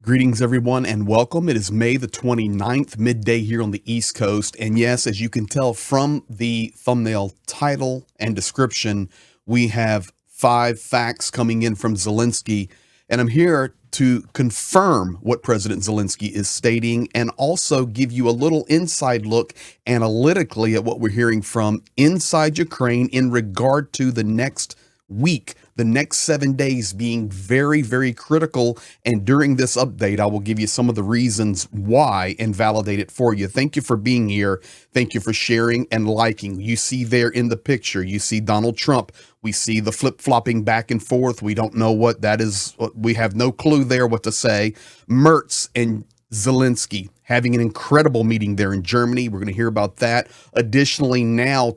Greetings, everyone, and welcome. It is May the 29th, midday here on the East Coast. And yes, as you can tell from the thumbnail title and description, we have 5 facts coming in from Zelensky. And I'm here to confirm what President Zelensky is stating and also give you a little inside look analytically at what we're hearing from inside Ukraine in regard to the next week, the next 7 days being very, very critical. And during this update, I will give you some of the reasons why and validate it for you. Thank you for being here. Thank you for sharing and liking. You see there in the picture, you see Donald Trump. We see the flip-flopping back and forth. We don't know what that is. We have no clue there what to say. Mertz and Zelensky having an incredible meeting there in Germany. We're going to hear about that. Additionally, now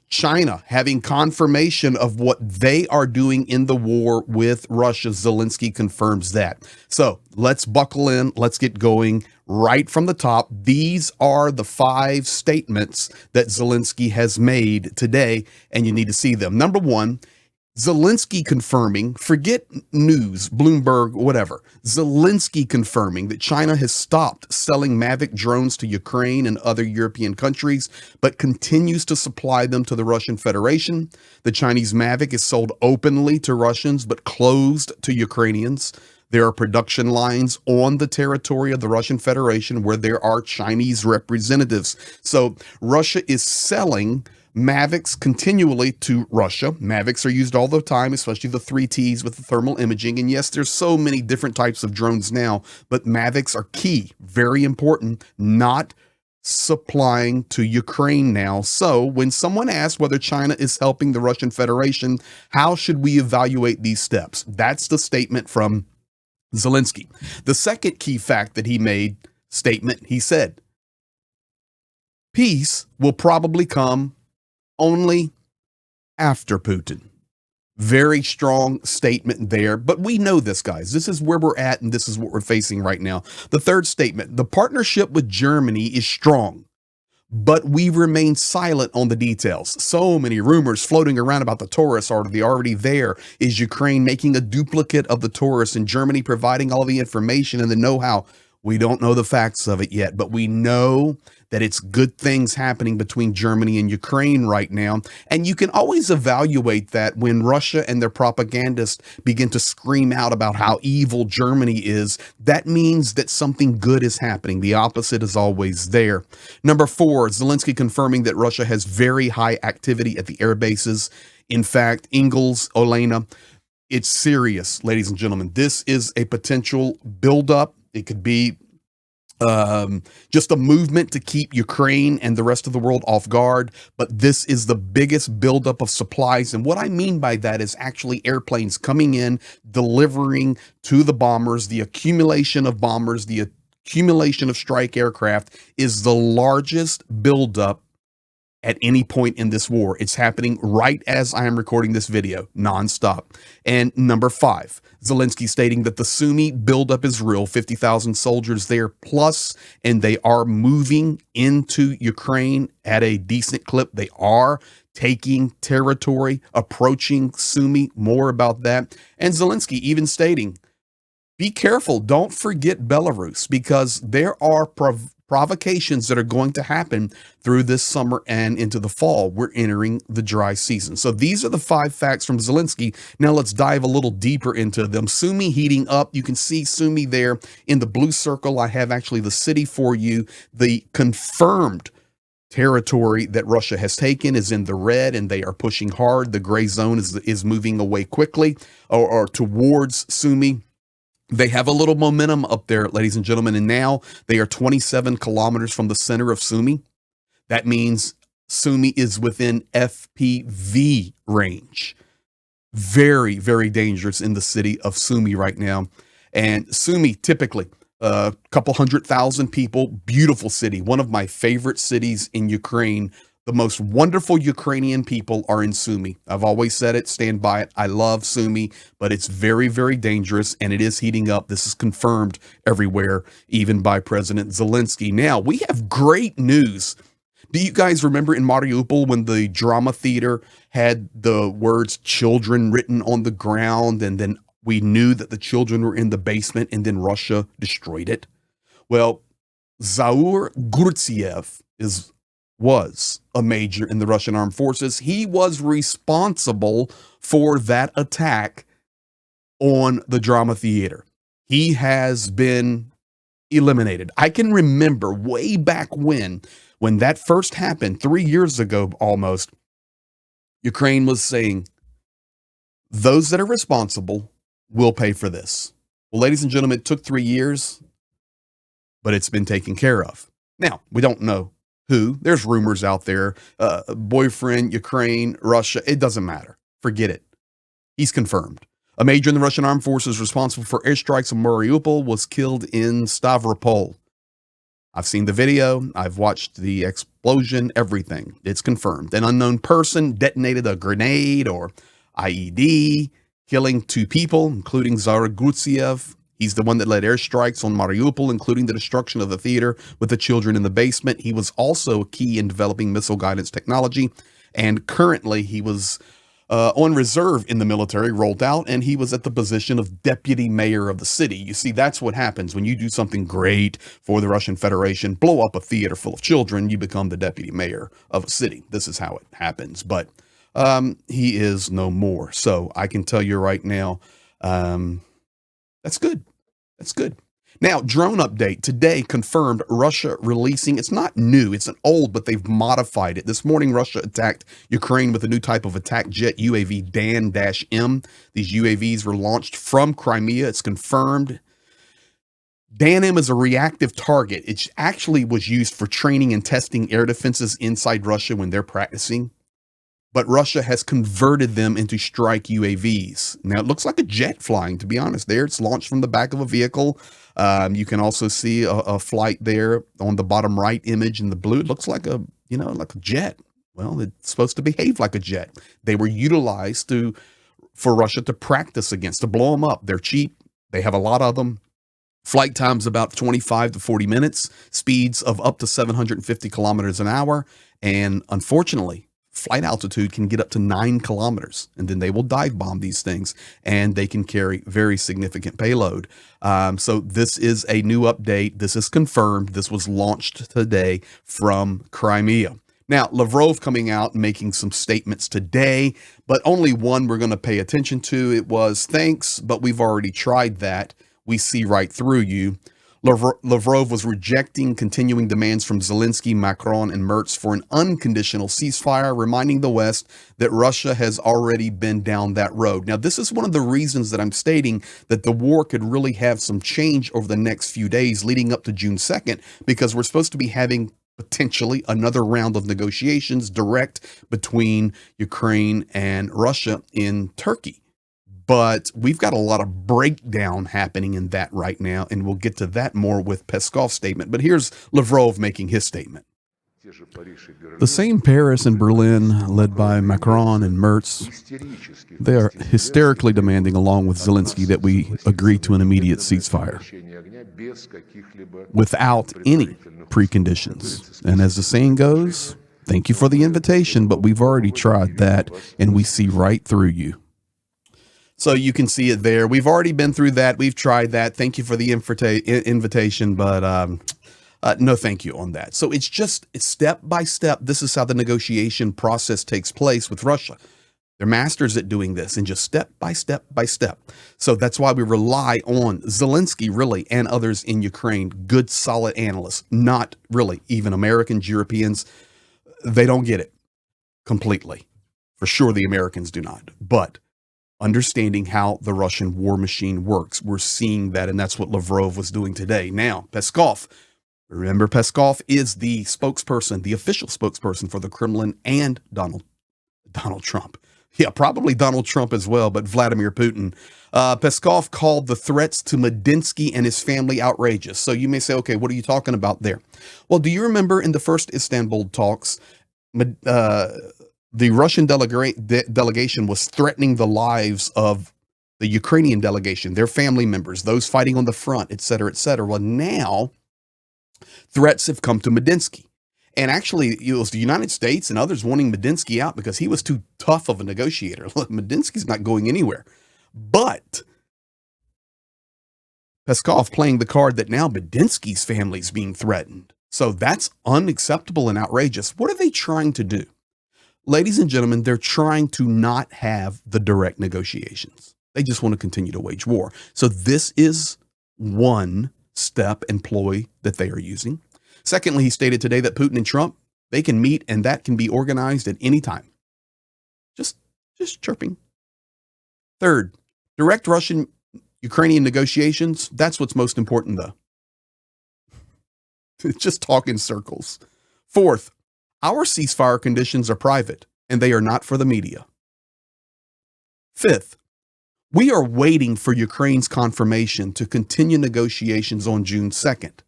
China having confirmation of what they are doing in the war with Russia. Zelensky confirms that. So let's buckle in. Let's get going right from the top. These are the 5 statements that Zelensky has made today, and you need to see them. Number 1, Zelensky confirming, forget news, Bloomberg, whatever. Zelensky confirming that China has stopped selling Mavic drones to Ukraine and other European countries, but continues to supply them to the Russian Federation. The Chinese Mavic is sold openly to Russians, but closed to Ukrainians. There are production lines on the territory of the Russian Federation where there are Chinese representatives. So Russia is selling Mavics continually to Russia. Mavics are used all the time, especially the 3Ts with the thermal imaging. And yes, there's so many different types of drones now, but Mavics are key, very important, not supplying to Ukraine now. So when someone asks whether China is helping the Russian Federation, how should we evaluate these steps? That's the statement from Zelensky. The second key fact that he made statement, he said, peace will probably come only after Putin. Very strong statement there, but we know this, guys. This is where we're at, and this is what we're facing right now. The third statement, the partnership with Germany is strong, but we remain silent on the details. So many rumors floating around about the Taurus. Are they already there? Is Ukraine making a duplicate of the Taurus and Germany providing all the information and the know-how? We don't know the facts of it yet, but we know that it's good things happening between Germany and Ukraine right now. And you can always evaluate that when Russia and their propagandists begin to scream out about how evil Germany is. That means that something good is happening. The opposite is always there. Number 4, Zelensky confirming that Russia has very high activity at the air bases. In fact, Ingalls, Olena, it's serious, ladies and gentlemen. This is a potential buildup. It could be just a movement to keep Ukraine and the rest of the world off guard. But this is the biggest buildup of supplies. And what I mean by that is actually airplanes coming in, delivering to the bombers. The accumulation of bombers, the accumulation of strike aircraft is the largest buildup at any point in this war. It's happening right as I am recording this video, nonstop. And number 5, Zelensky stating that the Sumy buildup is real, 50,000 soldiers there plus, and they are moving into Ukraine at a decent clip. They are taking territory, approaching Sumy. More about that. And Zelensky even stating, be careful, don't forget Belarus, because there are provocations that are going to happen through this summer and into the fall. We're entering the dry season. So these are the 5 facts from Zelensky. Now let's dive a little deeper into them. Sumy heating up. You can see Sumy there in the blue circle. I have actually the city for you. The confirmed territory that Russia has taken is in the red, and they are pushing hard. The gray zone is moving away quickly or towards Sumy. They have a little momentum up there, ladies and gentlemen, and now they are 27 kilometers from the center of Sumy. That means Sumy is within FPV range. Very, very dangerous in the city of Sumy right now. And Sumy, typically, a couple 100,000 people, beautiful city, one of my favorite cities in Ukraine. The most wonderful Ukrainian people are in Sumy. I've always said it, stand by it. I love Sumy, but it's very, very dangerous, and it is heating up. This is confirmed everywhere, even by President Zelensky. Now, we have great news. Do you guys remember in Mariupol when the drama theater had the words children written on the ground, and then We knew that the children were in the basement and then Russia destroyed it. Well, Zaur Gurtsev was a major in the Russian armed forces. He was responsible for that attack on the drama theater. He has been eliminated. I can remember way back when that first happened 3 years ago almost, Ukraine was saying, those that are responsible will pay for this. Well, ladies and gentlemen, it took 3 years, but it's been taken care of. Now, we don't know who. There's rumors out there. Boyfriend, Ukraine, Russia, it doesn't matter. Forget it. He's confirmed. A major in the Russian armed forces responsible for airstrikes on Mariupol was killed in Stavropol. I've seen the video. I've watched the explosion, everything. It's confirmed. An unknown person detonated a grenade or IED, killing 2 people, including Zaur Gurtsev. He's the one that led airstrikes on Mariupol, including the destruction of the theater with the children in the basement. He was also key in developing missile guidance technology, and currently he was on reserve in the military, rolled out, and he was at the position of deputy mayor of the city. You see, that's what happens when you do something great for the Russian Federation, blow up a theater full of children, you become the deputy mayor of a city. This is how it happens, but he is no more. So I can tell you right now, that's good. That's good. Now, drone update today confirmed Russia releasing, it's not new, it's an old, but they've modified it. This morning, Russia attacked Ukraine with a new type of attack jet UAV Dan-M. These UAVs were launched from Crimea. It's confirmed. Dan-M is a reactive target. It actually was used for training and testing air defenses inside Russia when they're practicing. But Russia has converted them into strike UAVs. Now, it looks like a jet flying, to be honest. There, it's launched from the back of a vehicle. You can also see a flight there on the bottom right image in the blue. It looks like like a jet. Well, it's supposed to behave like a jet. They were utilized for Russia to practice against, to blow them up. They're cheap. They have a lot of them. Flight times about 25 to 40 minutes, speeds of up to 750 kilometers an hour. And unfortunately, flight altitude can get up to 9 kilometers, and then they will dive bomb these things, and they can carry very significant payload. So this is a new update. This is confirmed. This was launched today from Crimea. Now, Lavrov coming out and making some statements today, but only one we're going to pay attention to. It was, thanks, but we've already tried that. We see right through you. Lavrov was rejecting continuing demands from Zelensky, Macron, and Merz for an unconditional ceasefire, reminding the West that Russia has already been down that road. Now, this is one of the reasons that I'm stating that the war could really have some change over the next few days leading up to June 2nd, because we're supposed to be having potentially another round of negotiations direct between Ukraine and Russia in Turkey. But we've got a lot of breakdown happening in that right now, and we'll get to that more with Peskov's statement. But here's Lavrov making his statement. The same Paris and Berlin, led by Macron and Merz, they are hysterically demanding, along with Zelensky, that we agree to an immediate ceasefire without any preconditions. And as the saying goes, thank you for the invitation, but we've already tried that, and we see right through you. So you can see it there. We've already been through that. We've tried that. Thank you for the invitation, but no thank you on that. So it's step by step. This is how the negotiation process takes place with Russia. They're masters at doing this, and just step by step by step. So that's why we rely on Zelensky, really, and others in Ukraine, good, solid analysts, not really even Americans, Europeans. They don't get it completely. For sure, the Americans do not. But understanding how the Russian war machine works, we're seeing that, and that's what Lavrov was doing today. Now, Peskov, remember, Peskov is the spokesperson, the official spokesperson for the Kremlin and Donald Trump. Yeah, probably Donald Trump as well, but Vladimir Putin. Peskov called the threats to Medinsky and his family outrageous. So you may say, okay, what are you talking about there? Well, do you remember in the first Istanbul talks, the Russian delegation was threatening the lives of the Ukrainian delegation, their family members, those fighting on the front, et cetera, et cetera. Well, now threats have come to Medinsky. And actually, it was the United States and others wanting Medinsky out because he was too tough of a negotiator. Look, Medinsky's not going anywhere. But Peskov playing the card that now Bedinsky's family is being threatened. So that's unacceptable and outrageous. What are they trying to do? Ladies and gentlemen, they're trying to not have the direct negotiations. They just want to continue to wage war. So this is one step and ploy that they are using. Secondly, he stated today that Putin and Trump, they can meet and that can be organized at any time. Just chirping. Third, direct Russian-Ukrainian negotiations. That's what's most important, though. Just talk in circles. Fourth, our ceasefire conditions are private and they are not for the media. Fifth, we are waiting for Ukraine's confirmation to continue negotiations on June 2nd.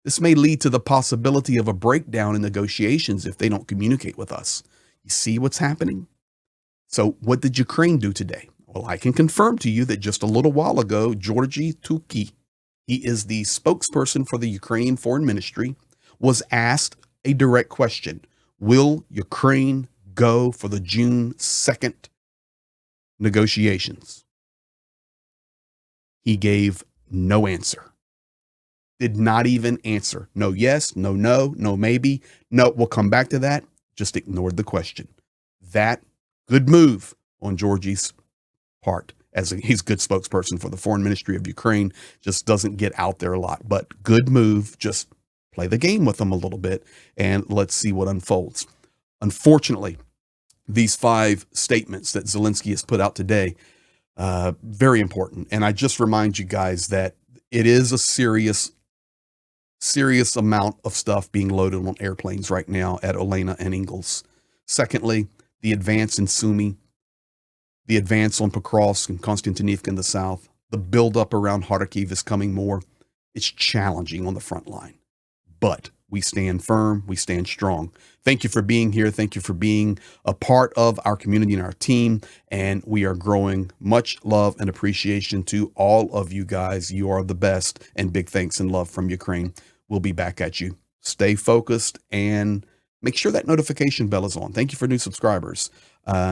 This may lead to the possibility of a breakdown in negotiations if they don't communicate with us. You see what's happening? So what did Ukraine do today? Well, I can confirm to you that just a little while ago, Georgy Tuki, he is the spokesperson for the Ukrainian Foreign Ministry, was asked a direct question. Will Ukraine go for the June 2nd negotiations? He gave no answer. Did not even answer. No yes, no no, no maybe. No, we'll come back to that. Just ignored the question. That good move on Georgie's part, as he's a good spokesperson for the Foreign Ministry of Ukraine, just doesn't get out there a lot. But good move. Just play the game with them a little bit and let's see what unfolds. Unfortunately, these 5 statements that Zelensky has put out today, very important. And I just remind you guys that it is a serious amount of stuff being loaded on airplanes right now at Olena and Ingalls. Secondly, the advance in Sumy, the advance on Pokrovsk and Konstantinivka in the south, the buildup around Kharkiv is coming more. It's challenging on the front line, but we stand firm, we stand strong. Thank you for being here. Thank you for being a part of our community and our team. And we are growing. Much love and appreciation to all of you guys. You are the best, and big thanks and love from Ukraine. We'll be back at you. Stay focused and make sure that notification bell is on. Thank you for new subscribers,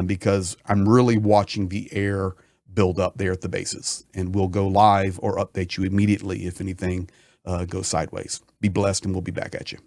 because I'm really watching the air build up there at the bases, and we'll go live or update you immediately if anything goes sideways. Be blessed, and we'll be back at you.